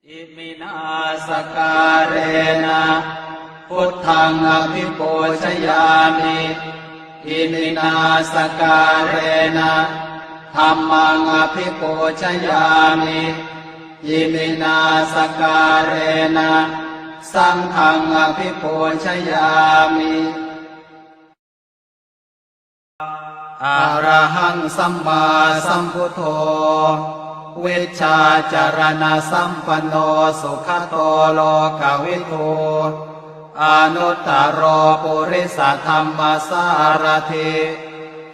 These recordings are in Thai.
อิมินาสการเรนะพุทธังอภิปูชยามิอิมินาสการเรนะธัมมังอภิปูชยามิอิมินาสการเรนะสังฆังอภิปูชยามิอะระหังสัมมาสัมพุทโธเวชชาจารณะสัมปันโนสุขโตโลกวิทูอนุตตรปุริสธรรมสารถิ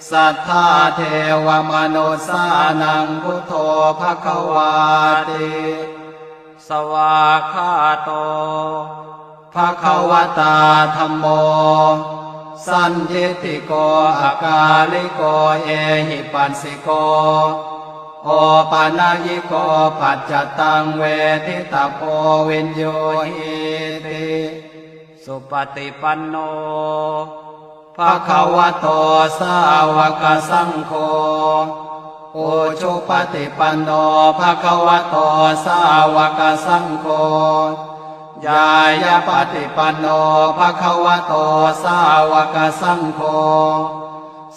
สัทธาเทวมนุสานังพุทโธภควาติสวากขาโตภควตาธัมโมสันยิติโกอากาลิโกเอหิปัสสิโกโอปานายิโกปัจจตังเวทิตาโพวินโยหิติสุปฏิปันโนภควโตสาวกสังโฆอุชุปฏิปันโนภควโตสาวกสังโฆญายาปฏิปันโนภควโตสาวกสังโฆ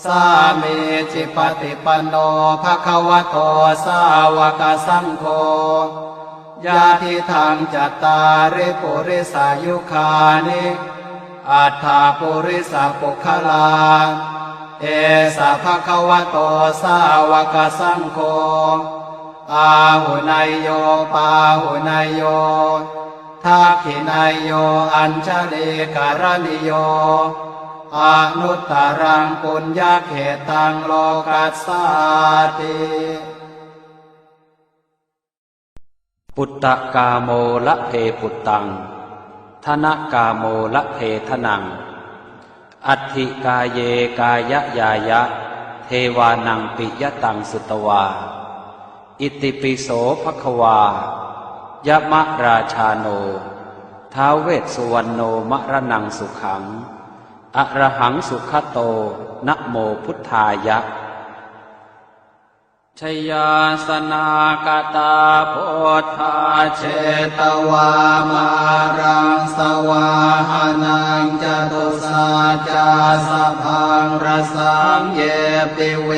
สามีจิปฏิปันโนภควโตสาวกสังโฆญาติทังจัตตาริปุริสายุคานิอัฏฐปุริสปุคลาเอสะภควโตสาวกสังโฆอาหุนายโยปาหุนายโยทักขินายโยอัญชลีการณิโยอนุตตรังปุญญเขตังโลกัสสาติปุตตะกาโมละเพปุตตังธนกาโมละเพทนังอัตถิกายเยกายยายะเทวานังปิยตังสุตวาอิติปิโสภควายะมะราชาโนท้าวเวสสุวรรณโนมรณังสุขังอะระหังสุขโตนะโมพุทธายะชยาสนากตาโพธาเชตวามารังสวาหานังจตุสาจาสพังรสังเยปิเว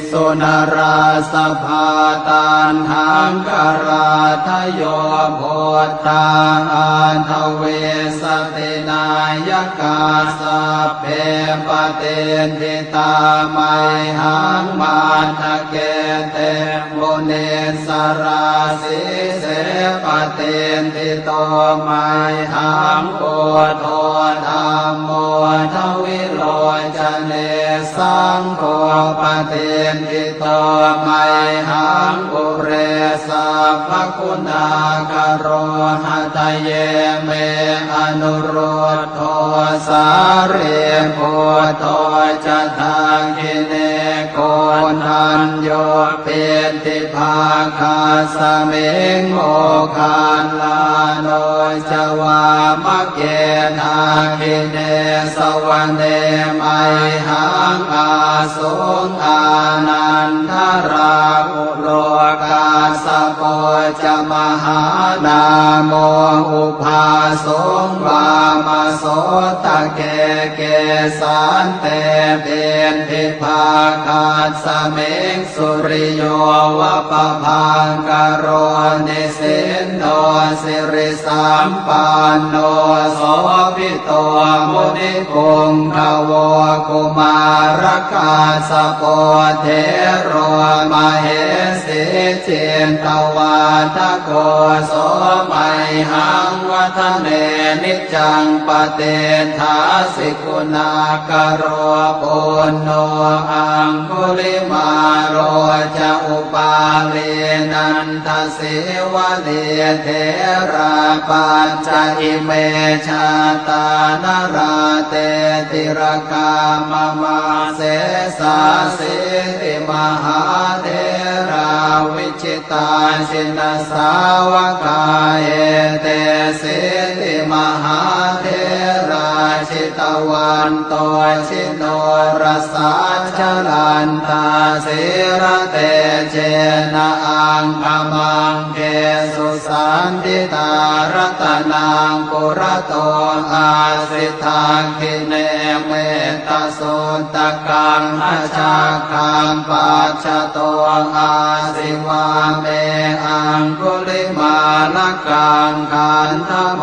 สุนราสภาตันหังกราทโยโพธาอันทเวสตินายกาสเพปเตนทิตาไมหังมาทะเกเตโมเนสราสิเสปเตนทิโตไมหังโกโทธัมโมทวิโลจเนสังโฆปเตนทิโตไมหังปุเรสัพพคุณากโรหะทะเยเมอนุโรธโทสาเรโพโตจะทากิเนโกนัญโยเป็นทิภาคาสเมงโมคาลาโนจวามะเกนาคิเนสวรรเนไมหังอาสุงอานันทราอุโลกาสโปจะมหานาโมอุภาสงวามโสตะเกเกสันเตเป็นทิภาคาสเมงสุริโยวะปะพังกโรนิสินโนสิริสัมปันโนโสภิโตมุนิคุงขโวกุมารกาสโปเทโรมเหสิเจนตวาทโกโสไมหังวัฒเนนิจังปเตทาสิกุณากโรปุณโนอังคุลิมาโรจะอุปาเลนันทสิวะเลเทราปัญจอิเมชาตานราเตติรกามมาเสสาสิติมหาเทรา วิชิตาชินสาวกาเอเตสิติมหาเทราชิตวันโตชิโนรสาชลันตาสิระเตเจนะอังคมังเกสุสันติตารัตนังปุระโตอาสิทาคิเนเมตสุตกังอาชาคังปัจจโตอาสิวาเมอังคุลิมาลกังขันธโม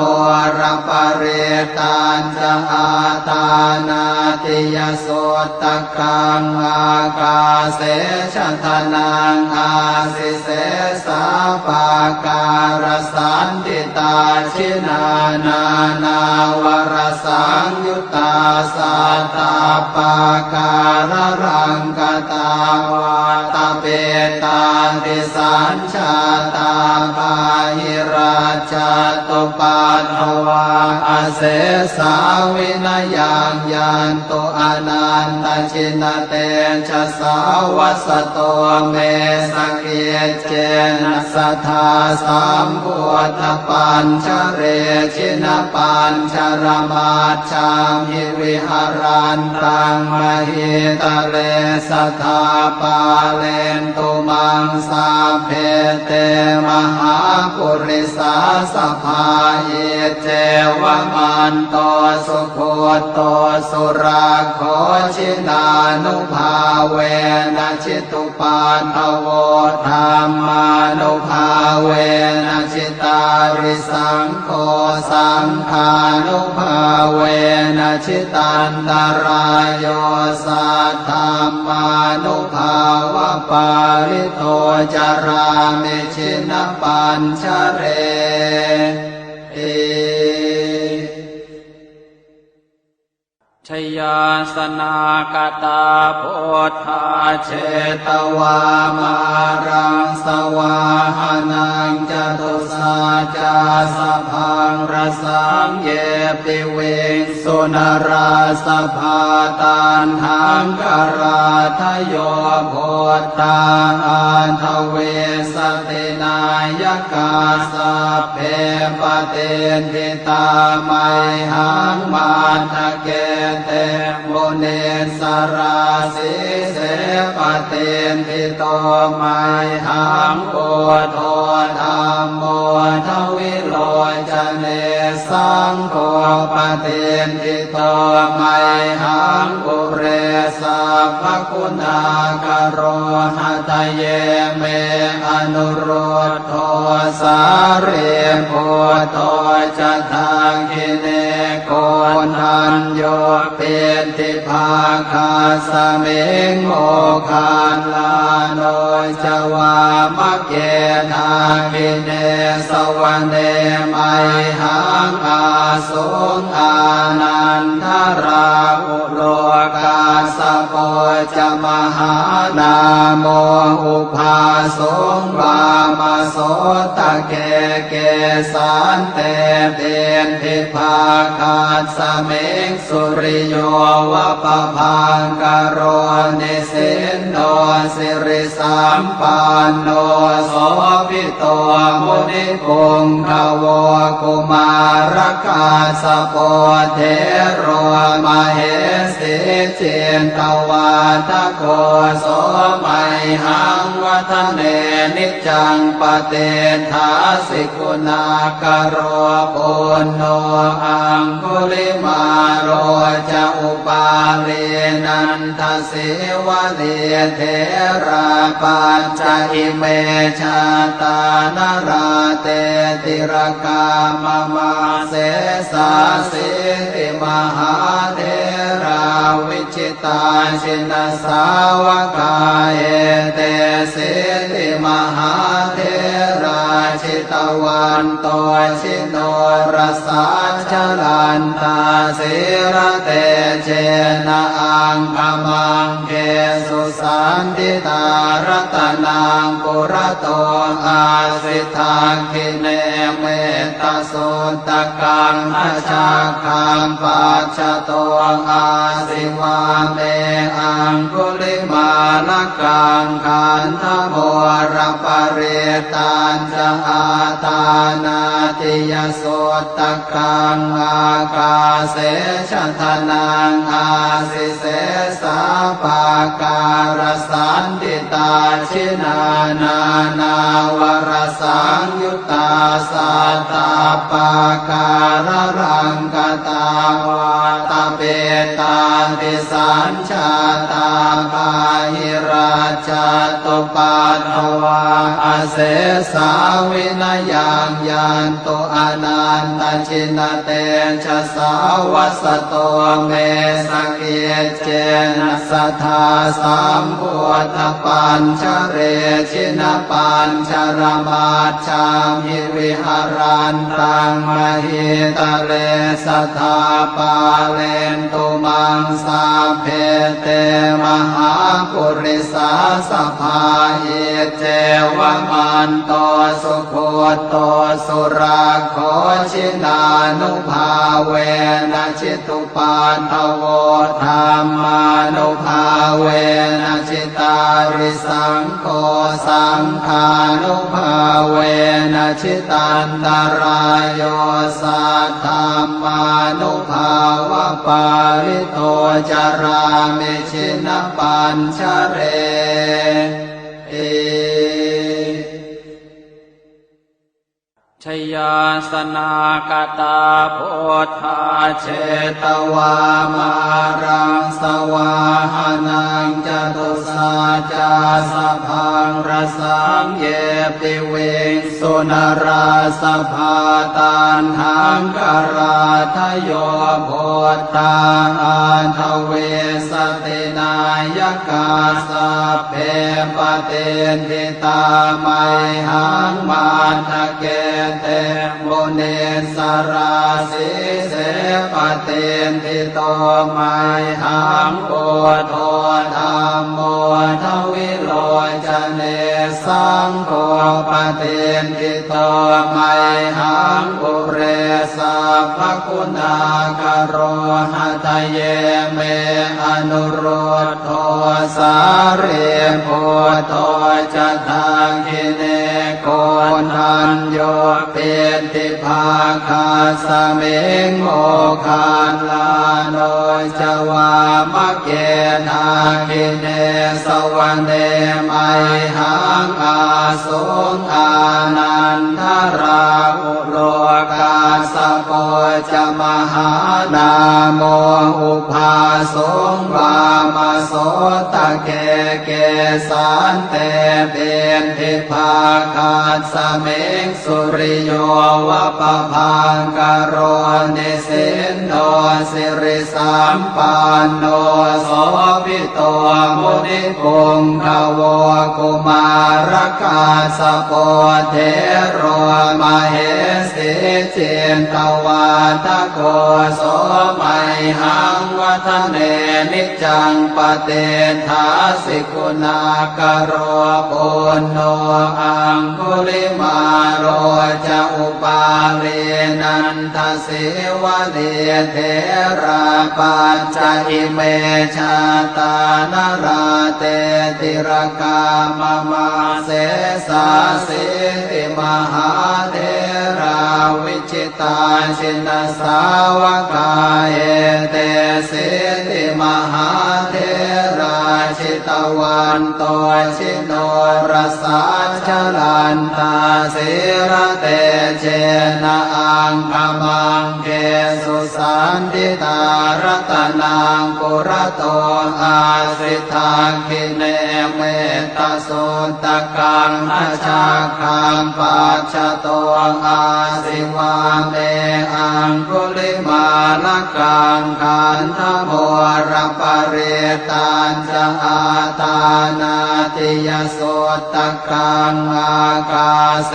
รปริตันจะอาตานาติยสุตกังอากาเสชทนังอาสิเสสาปาการสันติตาชินานานาวรสังยุตตาสัตตาปาการรังกตาวาตาเปตาติสัญชาตาปาหิราชตุปัฏฐวาอเสสาวินยังยันตุอนันตชินเตชะสาวัสโตเมสเกเจนะสัทธาสัมพุทธปัญชเรชินปัญชรมาชามหิวิหารันตังมหิตะเลสัทธาปาเลนตุมังสาเพเตมหาปุริสาสภาเยเจวมันโตสุโคโตสุราโคชินานุภาเวนะชิตุปัฏฐโวธรรมานุภาเวนะชิตาริสังโฆสังฆานุภาเวนะชิตันตรายโยสัทธรรมานุภาวะปาริโตจารามิชินปัญชเรชยาสนากตาโพธาเชตวามารังสวาหานังจตุสาจาสพังรสังเยปิเวงสุนราสภาตันหังกราทโยโพธาอันทเวสตินายกาสัพเพปเตทิตาไมหังมาทะเกเตโมเนสราสิเสปเตทิโตไมหังโอโทธรรมโมทวิโลจเนสังโฆปเตทิโตไมหังปุเรสัพพคุณากโรหะตเยเมอนุโรธโทสาเรโพโตจะทาคิเนโกนันโยเปติภาคาสเมงโมคานลาโนจวามะเกทาคิเนสวรรเนไมหังอาสุงอานันทราอุโลกาสโปจะมหานาโมอุภาสุงวามโสตะเกเกสันเตเตนทิภาคาสเมงสุริโยวะปะพังกโรนิสินโนสิริสัมปันโนโสภิโตมุนิปุงขโวกุมารกาสโปเทโรมเหสิเจนตวาทโกโสไมหังวัฒเนนิจังปเตถาสิกุณากโรปุณโนอังคุลิมาโรจะอุปาเลนันทสิวะเลเทราปัญจอิเมชาตานราเตติรกามมาเสสาสิติมหาเทราวิชิตาชินสาวกาเอเตสิติมหาเทราชิ ชิตวันโตชิโนรสาชลันตาสิระเตเจนะอังคมังเกสุสันติตารตนังปุระโตอาสิทาคิเนเมตตาสุตตะกังอชาคังปัจจโตอาสิวาเมอังคุลิมาลกังขันธโมรปริตันจะอาตานาติยสุตตะกังอากาเสชะทนังอาสิเสสาปาการสันติตาชินานานาวรสังยุตตาสัตตาปาการรังกตาวาตเปตาติสัญชาตาภาหิราชตุปัตถวาอาเสสาวินยังยันตุอนันตชินเตชะสาวัสโตเมสเกเจนะสัทธาสัมพุทธปัญชเรชินปัญชรมาชามิวิหารันตังมหิตะเลสัทธาปาเลนตุมังสาเพเตมหาปุริสาสภาเอเจวมันโตสุโคโตสุราโคชินานุภาเวนะชิตุปันทโวธรรมานุภาเวนะชิตาริสังโฆสังฆานุภาเวนะชิตันตรายโยสัทธรรมานุภาวะปาริโตจารามิชินปัญชเรเอชยาสนากตาโพธาเชตวามารังสวาหานังจตุสาจาสพังรสังเยปิเวสุนราสภาตันหังกราทโยโพธาอันทเวสตินายกาสัพเพปเตนทิตาไมหังมาทะเกเตโมเนสราสิเสปเตนทิโตไมหังโพโธธรรมโมทวิโลจเนสังโฆปเตนทิโตไมหังปุเรสัพพคุณากโรหะทะเยเมอนุโรธโทสาเรโพโทจะทังคิเนโกนันโยเปติภาคาสเมงโมคานลาโนจวามะเกนาคิเนสวรรเนไมหังอาสุงอานันทราอุโลกาสโกจะมหานาโมอุภาสุงวามโสตะเกเกสันเตเป็นทิภาคาสเมงสุริโยวะปะพังกโรนิสินโนสิริสัมปันโนโสภิโตมุนิปุงขโวกุมารกาสโปเทโรมเหสิเจนตวาทโกโสไมหังวัฒเนนิจังปเตทาสิกุณากโรปุณโนอังคุลิมาโรจะอุปาเลนันทสิวะเลเทราปัญจอิเมชาตานราเตติรกามมาเสสาสิติมหาเทราวิจิตาชินสาวกาเอเตสิติมหาเทราชิตวันโตชิโนรสาชลันตาสิระเตเจนะอัง งขมังเกสุสันติตารตนังปุระโตอาสิทาคิเนเมตสุตกังอาชาคังปัจจโตอาสิวาเมอังคุลิมาลกังขันธโมรปเรตัญจะอาตานาติยสุตกังอากาเส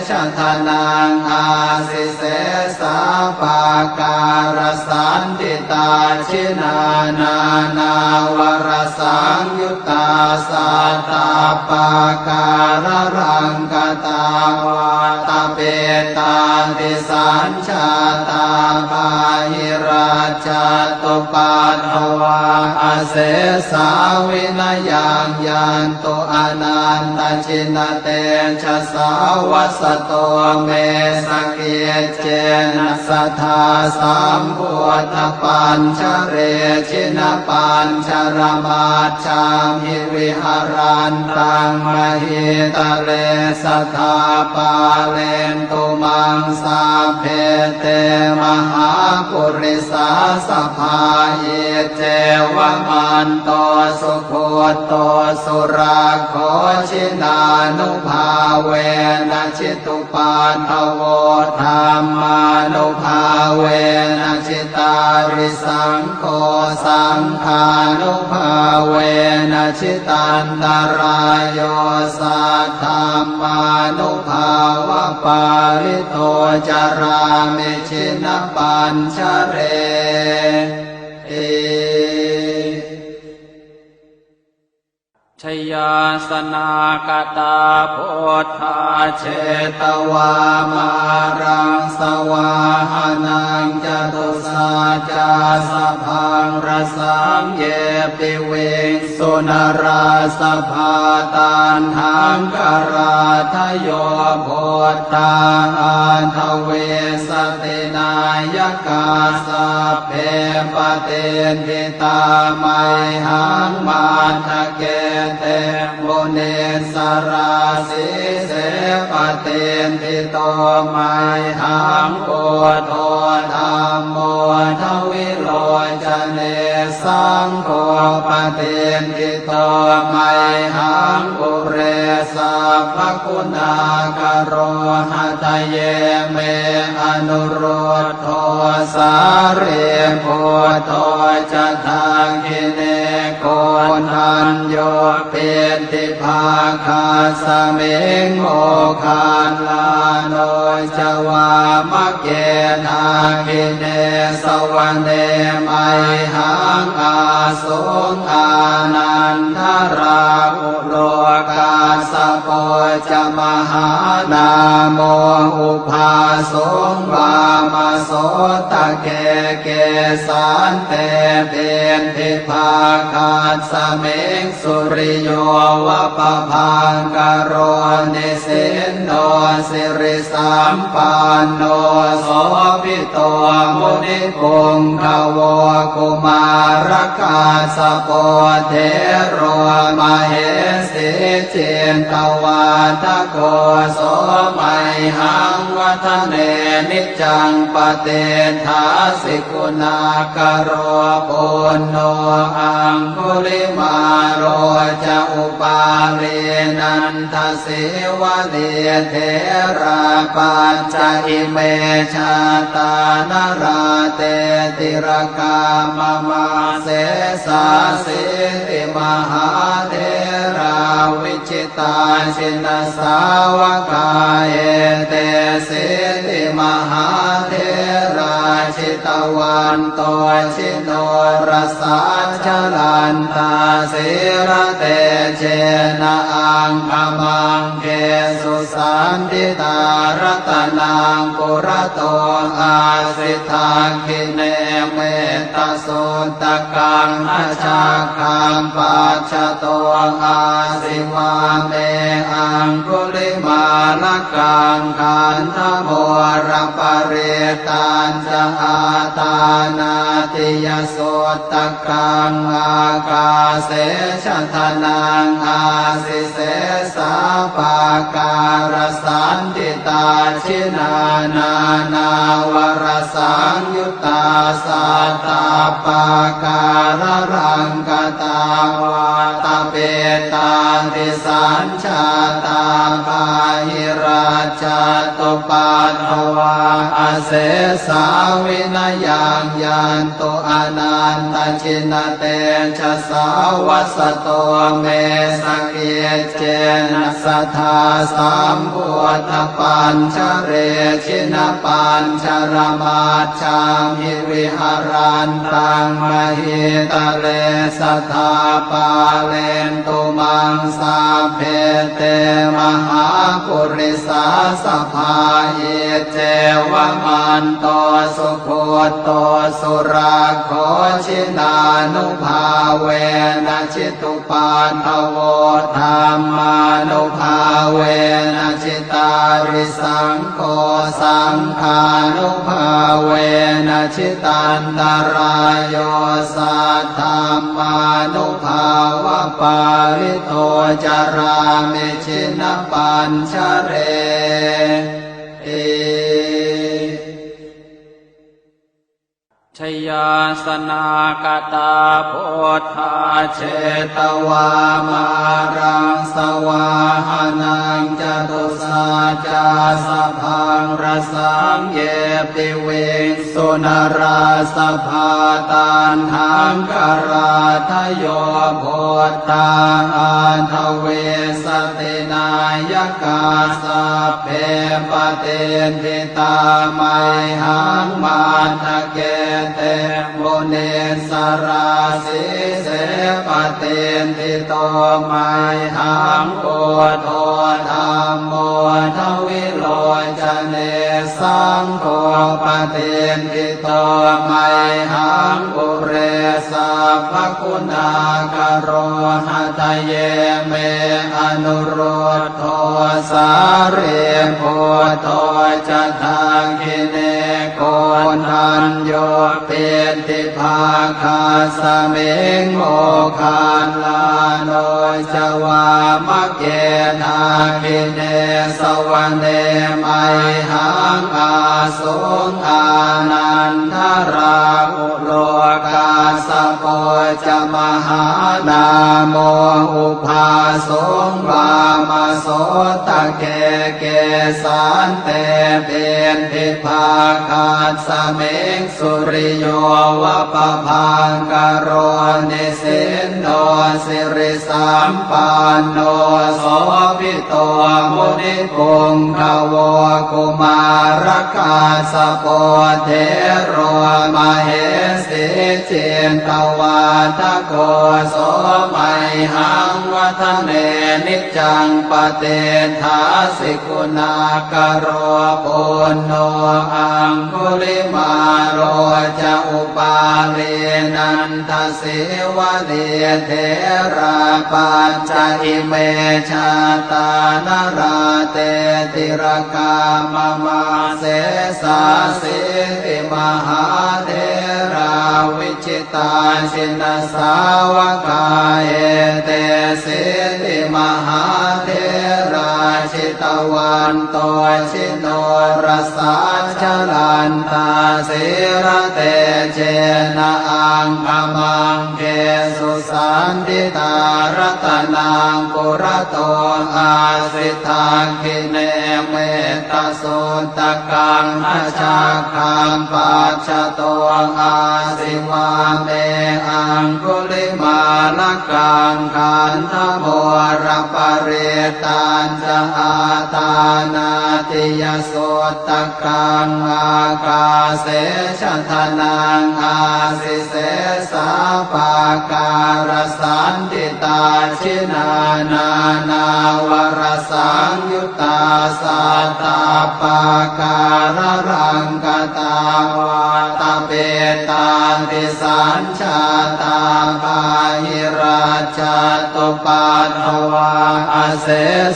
ชทนังอาสิเสสาปาการสันติตาชินานานาวรสังยุตตาสัตตาปาการรังกตาวาตาเปตาติสัญชาตาปาหิราชตุปัฏฐวาอาเสสาวินยังยันตุอนันตชินเตชะสาวัสโตเมสเกเจนะสัทธาสัมพุทธปัญชเรชินปัญชรมาชามิวิหารันตังมหิตะเลสัทธาปาเลนตุมังสาเพเตมหาปุริสาสภาเยเจวมันโตสุโคโตสุราโคชินานุภาเวนะชิตุปัฏฐโวธรรมานุภาเวนะชิตาริสังโฆสังฆานุภาเวนะชิตันตรายโยสัทธัมมานุภาวะปาริโตจารามิชินปัญชเรชยาสนากตาโพธาเชตวามารังสวาหานังจตุสาจาสพังรสังเยปิเวงสุนราสภาตันหังกราทโยโพธาอันทเวสตินายกาสัพเพปเตนทิตาไมหังมาทะเกเตโมเนสราสิเสปเตนทิโตไมหังโกโทธรรมโมทวิโลจเนสังโฆปเตนทิโตไมหังปุเรสัพพคุณากโรหะทะเยเมอนุโรธโทสาเรโพโทจะทางกิเนโกทันโยเปติภาคาสเมงโมคานลาโนจวามะเกนาคิเนสวรรเนไมหังอาสุงอานันทราอุโลกาสโปจะมหานาโมอุภาสุงวามาโสตะเกเกสันเตเปนทิภาคาสเมงสุริโยวะปะพังกโรนิสินโนสิริสัมปันโนโสภิโตมุนิปุงขโวกุมารกาสโปเทโรมเหสิเจนตวาทโกโสไมหังวัฒเนนิจังปเตทาสิกุณากโรปุณโนอังคุลิมาโรจะอุปาเรนันทสิวะเดเทราปัญจอิเมชาตานราเตติรกามมาเสสาสิติมหาเทราวิจิตาชินสาวกายเตสิติมหาเทราชิตวันโตชิโนรสาชลันตาสิระเตเจนะอังคมังเกสุสันติตารตนังปุระโตอาสิทาคิเนเมตสุตกังอาชาคังปัจจโตอา สิวาเมอังคุลิมาลกังขันธโมรปริตันจะอาตานาติยโสตกังอากาเสชะทนังอาสิเสสาปาการสันติตาชินานานาวรสังยุตตาสัตตาปาการรังกตาวาตเปตาติสัญชาตาภาหิราชตุปัฏฐวาอเสสาวินยังยันตุอนันตชินเตชะสาวัสโตเมสเกเจนะสัทธาสัมพุทธปัญชเรชินปัญชรมาชังหิวิหารันตังมหิตะเลสัทธาปาเลนตุมังสาเพเตมหาปุริสาสภาเยเจวมันโตสุโคโตสุราโคชินานุภาเวนะชิตุปันทโวธรรมานุภาเวนะชิตาริสังโฆสังฆานุภาเวนะชิตันตรายโยสัทธัมมานุภาวะปาริโตจารามิชินปัญชเรเอชยาสนากตาโพธาเชตวามารังสวาหานังจตุสาจาสพังรสังเยปิเวงสุนราสภาตันหังกราทโยโพธาอันทเวสตินายกาสัพเพปเตนทิตาไมหังมาทะเกเตโมเนสราสิเสปเตนทิโตไมหังโอโทธรรมโมทวิโลจเนสังโฆปเตนทิโตไมหังปุเรสัพพคุณากโรหัตเยเมอนุโรธโทสาเรโพโตจะทังคิเนโกนันโยเปติภาคาสเมงโมคานลาโนจวามะเกนาคิเนสวรรเนไมหังอาสุงอานันทราอุโลกาสโปจะมหานาโมอุภาสงวามโสตะเกเกสันเตเป็นทิภาคาสเมงสุริโยวะปะพังกโรนิสินโนสิริสัมปันโนโสภิโตมุนิปุงขโวกุมารกาสโปเทโรมเหสิเจนตวาทโกโสไมหังวัฒเนนิจังปเตทาสิกุณากโรปุณโนอังคุลิมาโรจะอุปาเลนันทสิวะเดเทราปัจจอิเมชาตานราเตติรกามมาเสสาสิติมหาเทราวิชิตาชินสาวกาเอเตสิติมหาเทราชิตวันโตชิโนรสาชลันตาสิระเตเจนะอังคมังเกสุสันติตารัตนังปุระโตอาสิทาคิเนเมตตาสุตกังอาชาคังปัจจโตอาสิวาเมอังคุลิมาลกังขันธโมรปเรตันจะอ อาตานาติยโสตกังอากาเสชทนังอาสิเสสาปาการสันติตาชินานานาวรสังยุตตาสัตตาปาการรังกตาวาตาเปตาติสัญชาตาปาหิราชตุปัฏฐวาอาเส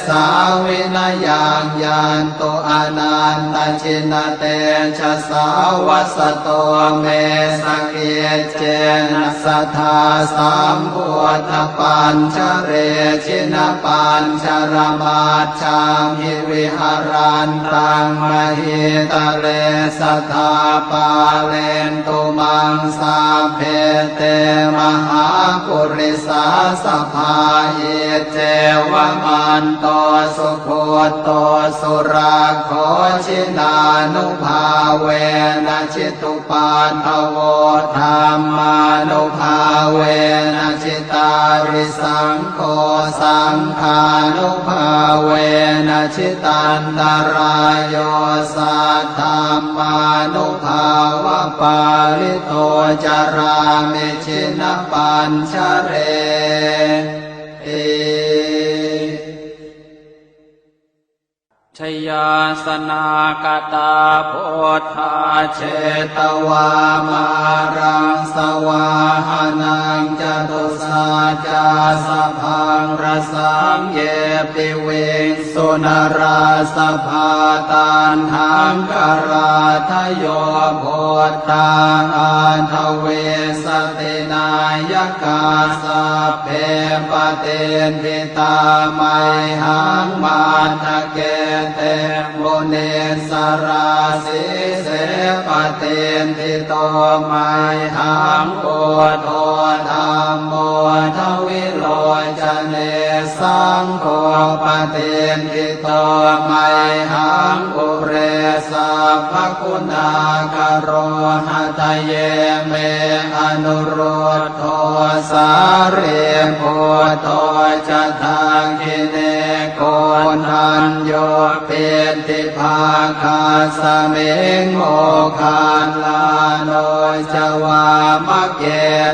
สาวินยังยันตุอนันตชินเตชะสาวัสโตเมสเกเจนะสัทธาสัมพุทธปัญชเรชินปัญชรมาชามหิวิหารันตังมหิตะเลสัทธาปาเลนตุมังสาเพเตมหาปุริสาสภาเยเจวมันโตสุโคโตสุราโคชินานุภาเวนะชิตุปัฏฐโวธรรมานุภาเวนะชิตาริสังโฆสังฆานุภาเวนะชิตันตรายโยสัทธัมมานุภาวะปาลิโตจารามิชินปัญชเรชยาสนากตาโพธาเชตวามารังสวาหานังจตุสาจาสพังรสังเยปิเวสุนราสภาตันหังกราทโยโพธาอันทเวสตินายกาสัพเพปเตนทิตาไมหังมาทะเกเตโมเนสราสิเสปเตนทิโตไมหังโกโทธรรมโมทวิโรจเนสังโฆปเตนทิโตไมหังอุเรสัพพคุณากโรหะทะเยเมอนุโรธโทสาเรโพโตจะทากิเนโกนัญโยเปติภาคาสเมงโมคานลาโนจวามะเก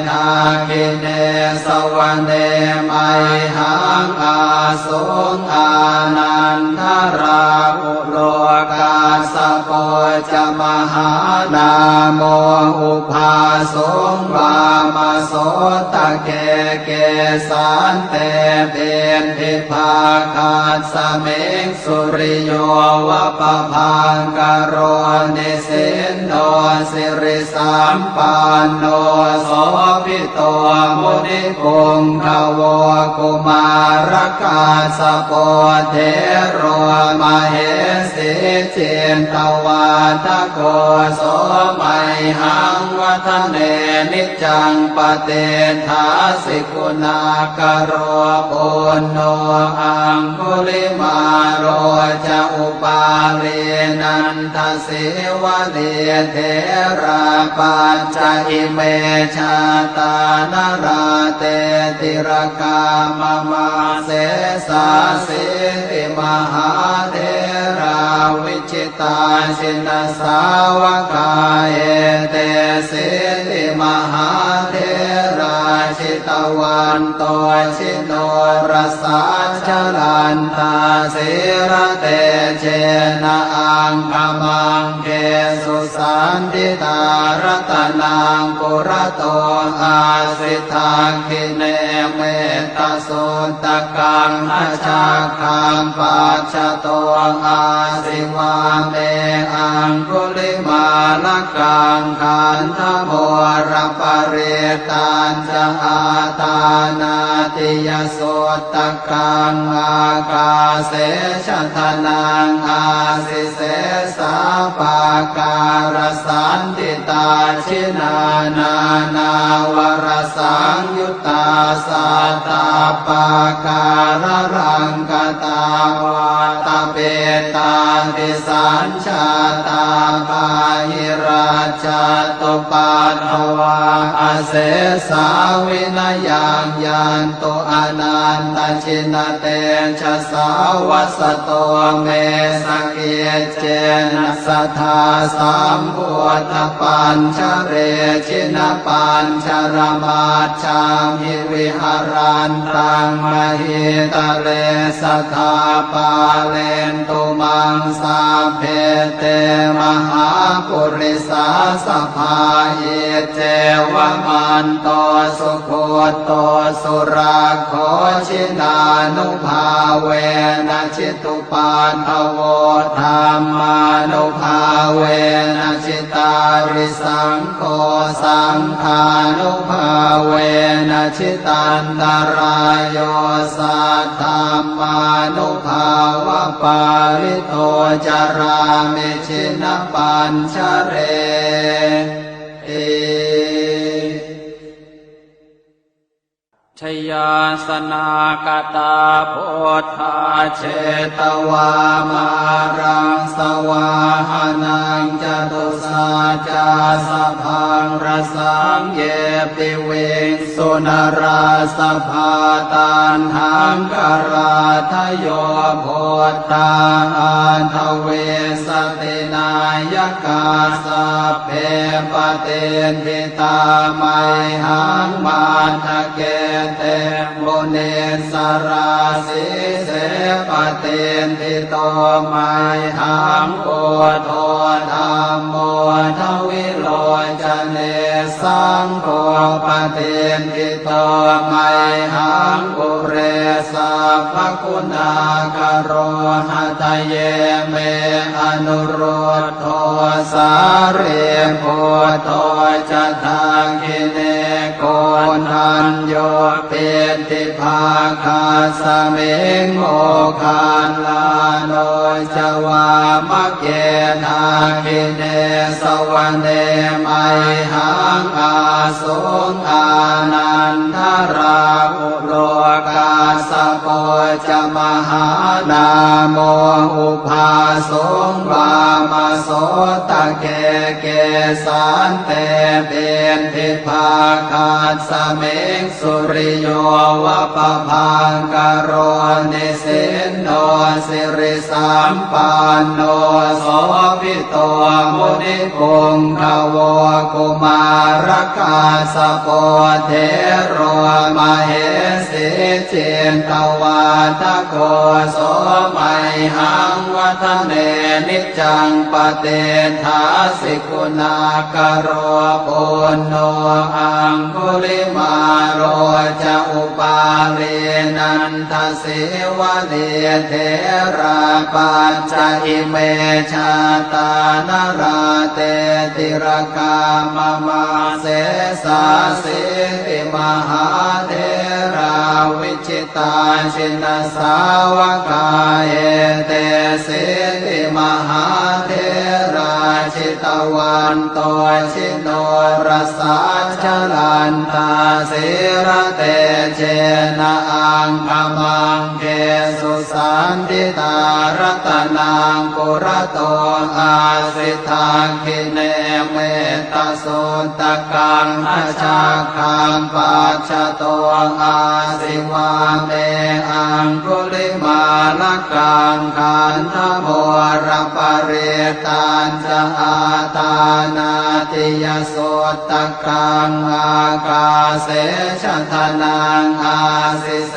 นาคิเนสวรรเนไมหังอาสุงอานันทราอุโลกาสโปจะมหานาโมอุภาสงวามโสตะเกเกสันเตเป็นทิภาคาสเมงสุริโยวะปะพังกโรนิสินโนสิริสัมปันโนโสภิโตมุนิปุงขโวกุมารกาสโปเทโรมเหสิเจนตวาทโกโสมัยหังวัฒเนนิจังปเตทาสิกุณากโรปุณโนอังคุลิมาโรจะอุปาลีนันทสิวะเนเทราปัญจอิเมชาตานราเตติรกามมาเสสาสิติมหาเทราวิจิตาชินสาวกาเอเตสิติมหาเทราชิตวันโตชิโนรสาชลันตาสิระเตเชนะอังคมังเกสุสันติตารตนังปุระโตอาสิทาคิเนเมตสุตกังอาชาคังปัจฉโตอาสิวาเมอังคุลิมาลกังขันธโมรปเรตัญจะอาตานาติยโสตกังอากาเสชทนังอาสิเสสาปาการสันติตาชินานานาวรสังยุตตาสัตตาปาการรังกตาวาตาเปตาติสัญชาตาปา หิราชาตุปัฏฐวาอาเสสาวินายังยันตุอนันตชินเตชะสาวัสโตเมสเกเจนะสัทธาสัมพุทธปัญชเรชินปัญชรมาชามิวิหารันตังมหิตะเลสัทธาปาเลนตุมังสาเพเตมหาปุริสาสภาเยเจวมันโตสุโคโตสุราโคชินานุภาเวนะชิตุปัฏฐโวธรรมานุภาเวนะชิตาริสังโฆสังฆานุภาเวนะชิตันตรายโยสัทธามานุภาวะปาริโตจารามิชินปัญชเรชยาสนากตาโพธาเชตวามารังสวาหานังจตุสาจาสพังรสังเยปิเวงสุนราสภาตันหังกราทโยโพธาอันทเวสตินายกาสัพเพปเตนทิตาไมหังมาทะเกเตโมเนสราสิเสปเตนทิโตไมหังโอโทธรรมโมทวิโลจเนสังโฆปเตนทิโตไมหังอุเรสัพพคุณากโรหะทะเยเมอนุโรธโทสาเรโพโตจะทาคิเนโกนันโยเปติภาคาสเมงโมคานลาโนจวามะเกนาคิเนสวรรเนมัยหังอาสุงอานันทราอุโลกาสโปจมหานาโมอุภาสุงวามโสตะเกเกสันเตเป็นทิภาคาสเมงสุริโยวะปะพังกโรนิสินโนสิริสัมปันโนโสภิโตมุนิปุงขโวกุมารกาสโปเทโรมเหสิเจนตวาทโกโสมัยหังวัฒเนนิจังปเตถาสิกุณากโรปุณโนอังคุลิมาโรจะอุปาเรนันทสิวะเดเทราปัญจอิเมชาตานราเตติรกามมาเสสาสิริมหาเทราวิชิตาชินสาวกาเอเตสิริมหาเทราชิตวันโตชิโนรสาชลันตาสิระเตเจนะอังคมังเกสุสันติตารัตนังปุระโตอาสิทาคิเนเมตสุตตะกังอาชาคังปัจจโตอาสิวาเมอังคุลิมาลกังขันธโมรปเรตันจะอาตานาติยสุตตะกังอากาเสชะทนังอาสิเส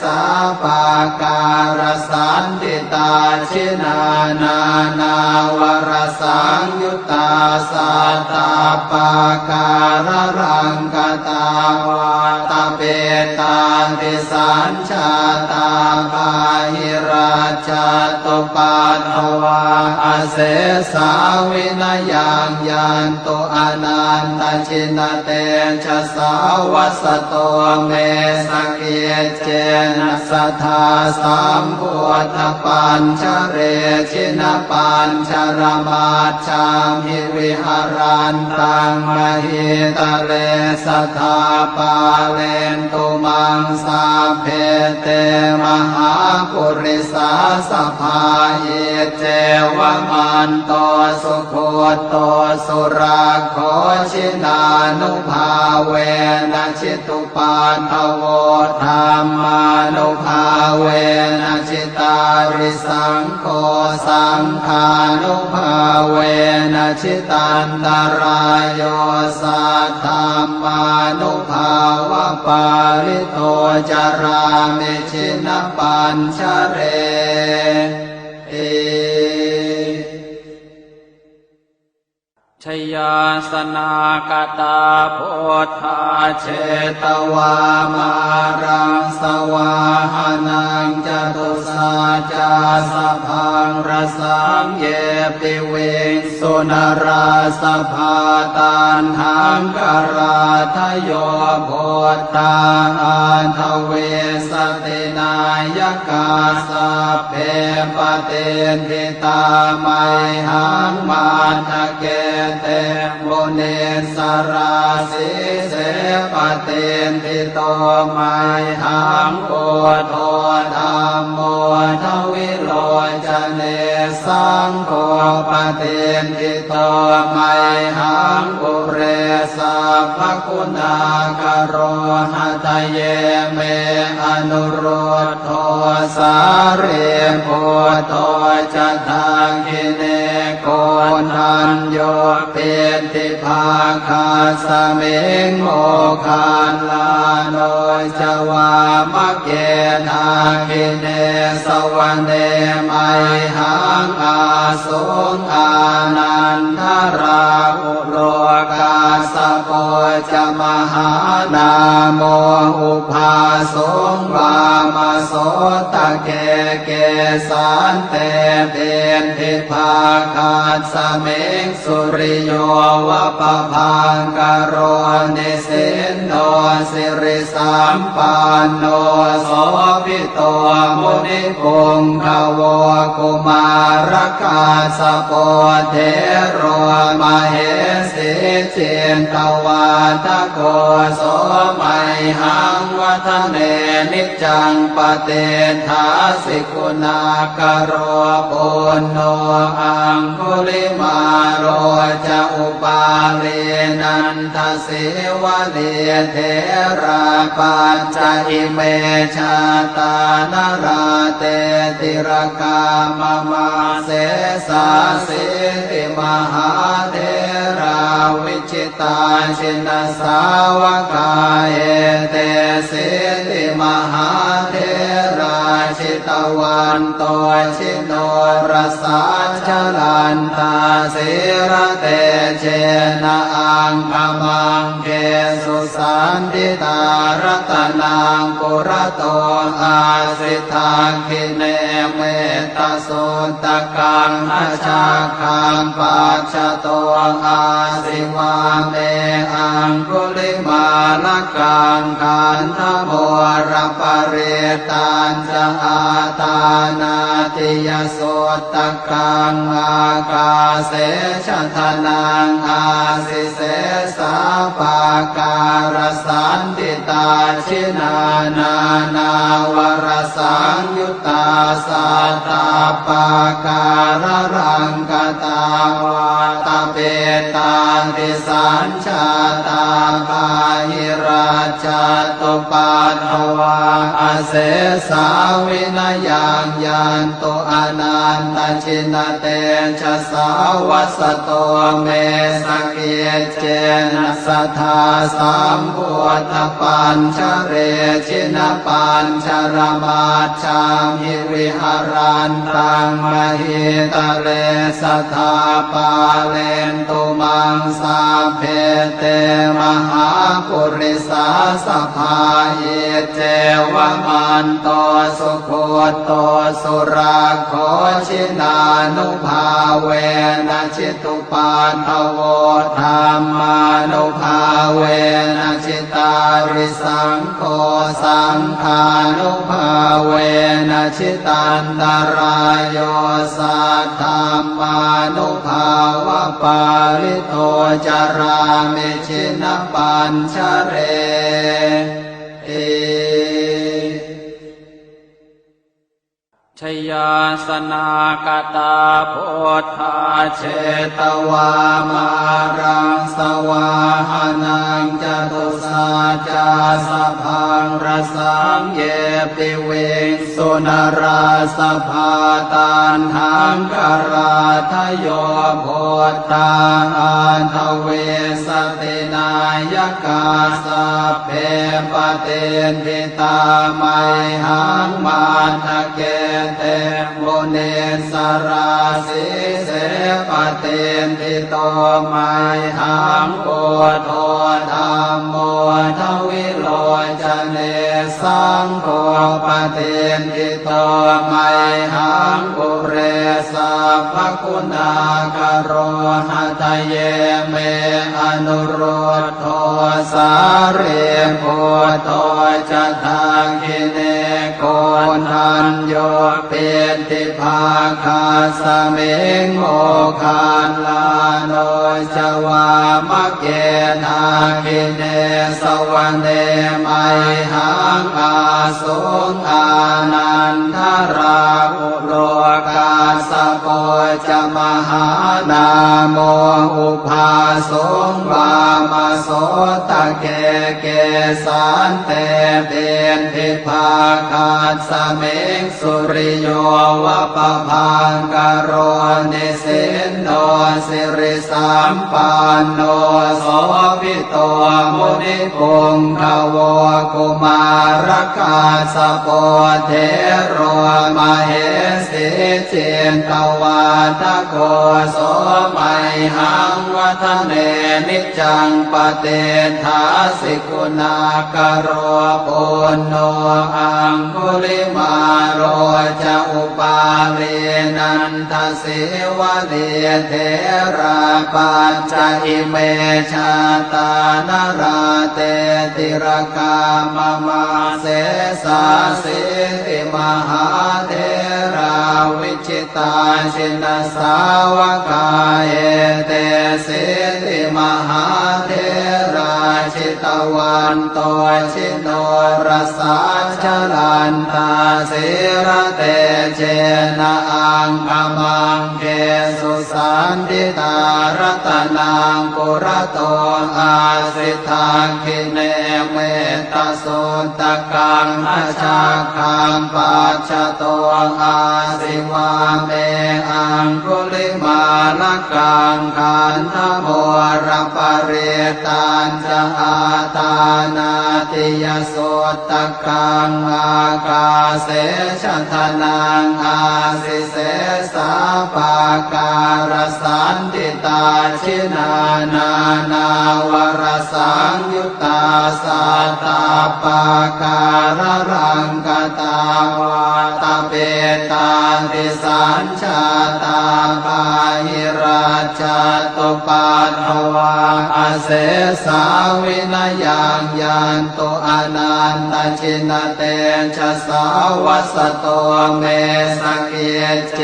สาปาการสันติตาชินานานาวรสังยุตตาสัตตาปาการรังกตาวาตเปตาติสัญชาตาภาหิราชาตุปัฏฐวาอาเสสาวินายังยันตุอนันตชินเตชะสาวัสโตเมสเกเจนะสัทธาสัมพุทธปัญชเรชินปัญชรมาชามิวิหารันตังมหิตะเลสัทธาปาเลนตุมังสาเพเตมหาปุริสาสภาเยเจวมันโตสุโค ตโตสุราโคชินานุภาเวนะชิตุปาทโวธรรมานุภาเวนะชิตาริสังโฆสังฆานุภาเวนะชิตันตรายโยสัทธามานุภาวะปาริโตจารามิชินปัญชเรชยาสนากตาโพธาเชตวามารังสวาหานังจตุสาจาสพังรสังเยปิเวสุนราสภาตันหังกราทโยโพธาอันทเวสตินายกาสัพเพปเตทิตาไมหังมาทะเกเตโมเนสราสิเสปเตทิโตไมหังโอโทธัมโมทวิโลจเนสังโฆปเตทิโตไมหังปุเรสัพพคุณากโรหะทะเยเมอนุโรธโทสาเรโพโทจะทังคิเนโกนันโยเปติภาคาสเมงโมคานลาโนจวามะเกนาคิเนสวรรเนไมหังอาสุงอานันทราอุโลกาสโกจะมหานาโมอุภาสงวามโสตะเกเกสันเตเตนทิภาคาสเมงสุริโยวะปะพังกโรนิสินโนสิริสัมปันโนโสภิโตมุนิปุงขโวกุมารกาสโปเทโรมเหสิเจนตวาทโกโสมัยหังวัฒเนนิจังปเตทาสิกุณากโรปุณโนอังคุลิมาโรจะอุปาเลนันทสิวะเลเทราปัญจอิเมชาตานราเตติรกามมาเสสาสิติมหาเทราวิจิตาชินสาวกาเอเตสิติมหาเทราชิตวันโตชิโนรสาชลันตาสิระเตเจนะอังคมังเกสุสันติตารัตนังปุระโตอาสิทาคิเนเมตสุตกังอาชาคังปัจฉโตอาสิวาเมอังคุลิมาลกังขันธโมรปเรตัญจะอาตานาติยสุตกังอากาเสชะทนังอาสิเสสาปาการสันติตาชินานานาวรสังยุตตาสัตตาปาการรังกตาวาตาเปตาติสัญชาตาภาหิราชตุปัฏฐวาอเสสาวินยังยันตุอนันตชินเตชะสาวัสโตเมสเกเจนะสัทธาสัมพุทธปัญชเรชินปัญชรมาชามหิริหารันตังมหิตะเลสัทธาปาเลนตุมังสาเพเตมหาปุริสาสภาเยเจวมันโตสุโคโตสุราโคชินานุภาเวนะชิตุปาทโวธรรมานุภาเวนะชิตาริสังโฆสังฆานุภาเวนะชิตันตรายโยสัทธามานุภาวะปาริโตจารามิชินปัญชเรช ยาสนากตาพุทธาเชตวามารังสวาหานังจตุสาจาสพังรสังเยปิเวสุนราสภาตันหังกราทโยโพธาอันทเวสตินายกาสัพเพปเตนทิตาไมหังมาทะเกเตโมเนสราสิเสปเตนทิโตไมหังโกโทธัมโมทวิโลจเนสังโฆปเตนทิโตไมหังปุเรสัพพคุณากโรหะทะเยเมอนุโรธโทสาเรโพโตจะทาคิเนโกนัญโยเปติภาคาสเมงโมคานลาโนจวามะเกนาคิเนสวรรเนไมหังอาสุงอานันทราอุโลกาสโปจะมหานาโมอุภาสุงวามโสตะเกเกสันเตเตนทิภาคาสเมงสุริโยวะปะพังกโรนิสินโนสิริสัมปันโนโสภิโตมุนิปุงขโวกุมารกาสโปเทโรมเหสิเจนตวาทโกโสไมหังวัฒเนนิจังปเตทาสิกุณากโรปุณโนอังคุลิมาโรจะอุปาเลนันทสิวะเลเทราปัญจอิเมชาตานราเตติรกามมาเสสาสิติมหาเทราวิจิตาชินสาวกาเอเตสิติมหาเทราชิตวันโตชิโนรสาชลันตาสิระเตเจนะอังคมังเกสุสันติตารัตนังปุระโตอาสิทาคิเนเมตโสตกังอาชาคังปัจจโตอาสิวาเมอังคุลิมาลกังขันธโมรปเรตัญจะอาตานาติยโสตกังอากาเสชะทนังอาสิเสสาปาการสันติตาชินานา นาวรสังยุตตาสัตตาปาการรังกตาวาตเปตาติสัญชาตาปาหิราชตุปัฏฐวาอาเสสาวินยังยันตุอนันตชินเตชะสาวัสโตเมสเกเจ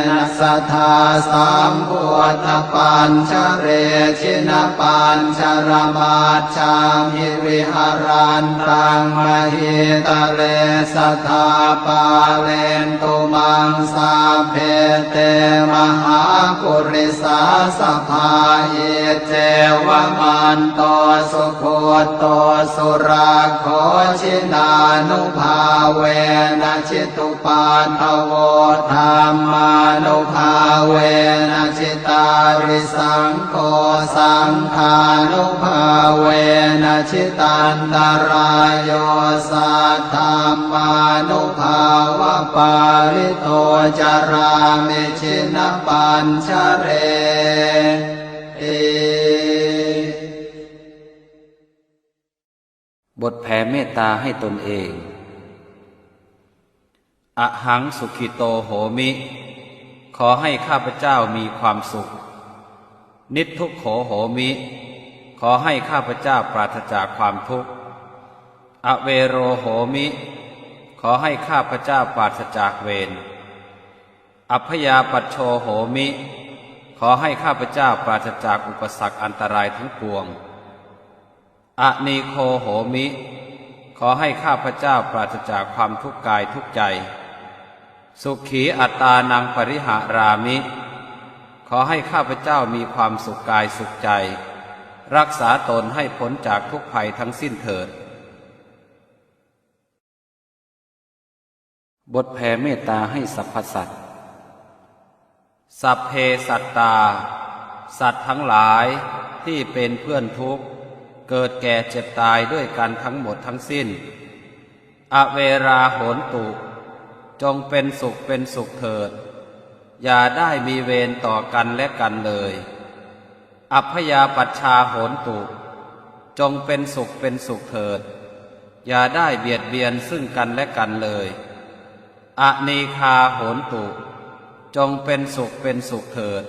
นะสัทธาสัมพุทธปัญชเรชินปัญชรมาชามิวิหารันตังมหิตะเลสัทธาปาเลนตุมังสาเพเตมหาปุริสาสภาเยเจวมันโตสุโคโตสุราโคชินานุภาเวนะชิตุปัฏฐโวธรรมานุภาเวนะชิตาริสังโฆสังฆานุภาเวนะชิตันตรายโยสัทธัมมานุภาวะปาริโตจารามิชินปัญชเรบทแผ่เมตตาให้ตนเองอหังสุขิโตโหมิขอให้ข้าพเจ้ามีความสุขนิททุกโขโหมิขอให้ข้าพเจ้าปราศจากความทุกข์อเวโรโหมิขอให้ข้าพเจ้าปราศจากเวรอัพยาปัชโชโหมิขอให้ข้าพเจ้าปราศจากอุปสรรคอันตรายทั้งปวงอนีโคโหมิขอให้ข้าพเจ้าปราศจากความทุกข์กายทุกใจ สุขีอัตตานังปริหารามิขอให้ข้าพเจ้ามีความสุขกายสุขใจรักษาตนให้พ้นจากทุกภัยทั้งสิ้นเถิดบทแผ่เมตตาให้สรรพสัตว์สัพเพสัตตาสัตว์ทั้งหลายที่เป็นเพื่อนทุกข์เกิดแก่เจ็บตายด้วยกันทั้งหมดทั้งสิ้นอเวราโหนตุจงเป็นสุขเถิดอย่าได้มีเวรต่อกันและกันเลยอัพพยาปัชชาโหนตุจงเป็นสุขเถิดอย่าได้เบียดเบียนซึ่งกันและกันเลยอนีคาโหนตุจงเป็นสุขเถิด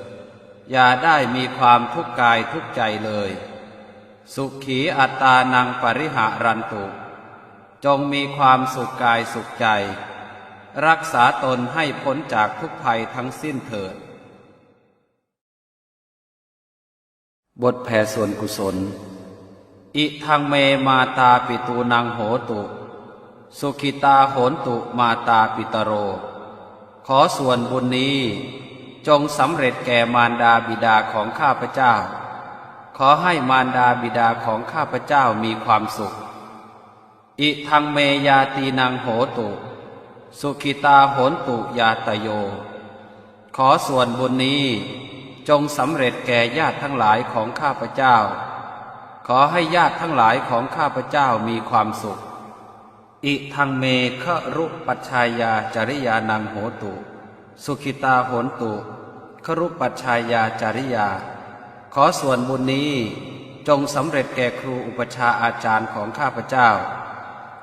อย่าได้มีความทุกข์กายทุกข์ใจเลยสุขีอัตตานังปริหารันตุจงมีความสุขกายสุขใจรักษาตนให้พ้นจากทุกภัยทั้งสิ้นเถิดบทแผ่ส่วนกุศลอิทังเมมาตาปิตูนังโหตุสุขิตาโหนตุมาตาปิตโรขอส่วนบุญนี้จงสำเร็จแก่มารดาบิดาของข้าพเจ้าขอให้มารดาบิดาของข้าพเจ้ามีความสุขอิทังเมยาตีนังโหตุสุขิตาโหนตุยาตโยขอส่วนบุญนี้จงสำเร็จแก่ญาติทั้งหลายของข้าพเจ้าขอให้ญาติทั้งหลายของข้าพเจ้ามีความสุขอิทังเมฆรุปัชชายาจริยานังโหตุสุขิตาโหนตุฆรุปัชชายาจริยาขอส่วนบุญนี้จงสำเร็จแก่ครูอุปชาอาจารย์ของข้าพเจ้า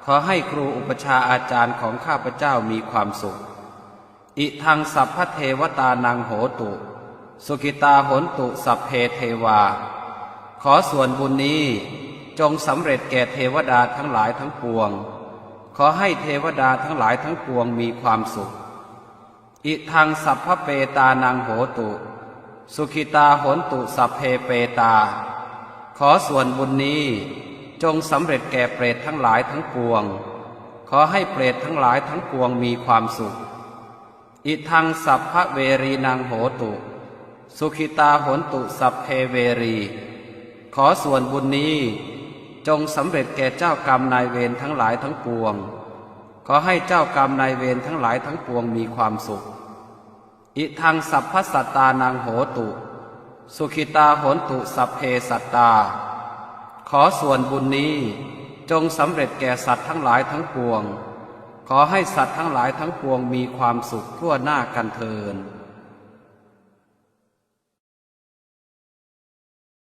ขอให้ครูอุปชาอาจารย์ของข้าพเจ้ามีความสุขอิทังสัพพเทวตานังโหตุสุขิตาโหนตุสัพเพเทวาขอส่วนบุญนี้จงสำเร็จแก่เทวดาทั้งหลายทั้งปวงขอให้เทวดาทั้งหลายทั้งปวงมีความสุขอิทังสัพพเปตานังโหตุสุขิตาโหนตุสัพเพเปตาขอส่วนบุญนี้จงสำเร็จแก่เปรตทั้งหลายทั้งปวงขอให้เปรตทั้งหลายทั้งปวงมีความสุขอิทังสัพพเวรีนังโหตุสุขิตาโหนตุสัพเพเวรีขอส่วนบุญนี้จงสำเร็จแก่เจ้ากรรมนายเวรทั้งหลายทั้งปวงขอให้เจ้ากรรมนายเวรทั้งหลายทั้งปวงมีความสุขอิทังสัพพสัตตานังโหตุสุขิตาโหนตุสัพเพสัตตาขอส่วนบุญนี้จงสำเร็จแก่สัตว์ทั้งหลายทั้งปวงขอให้สัตว์ทั้งหลายทั้งปวงมีความสุขทั่วหน้ากันเทอญ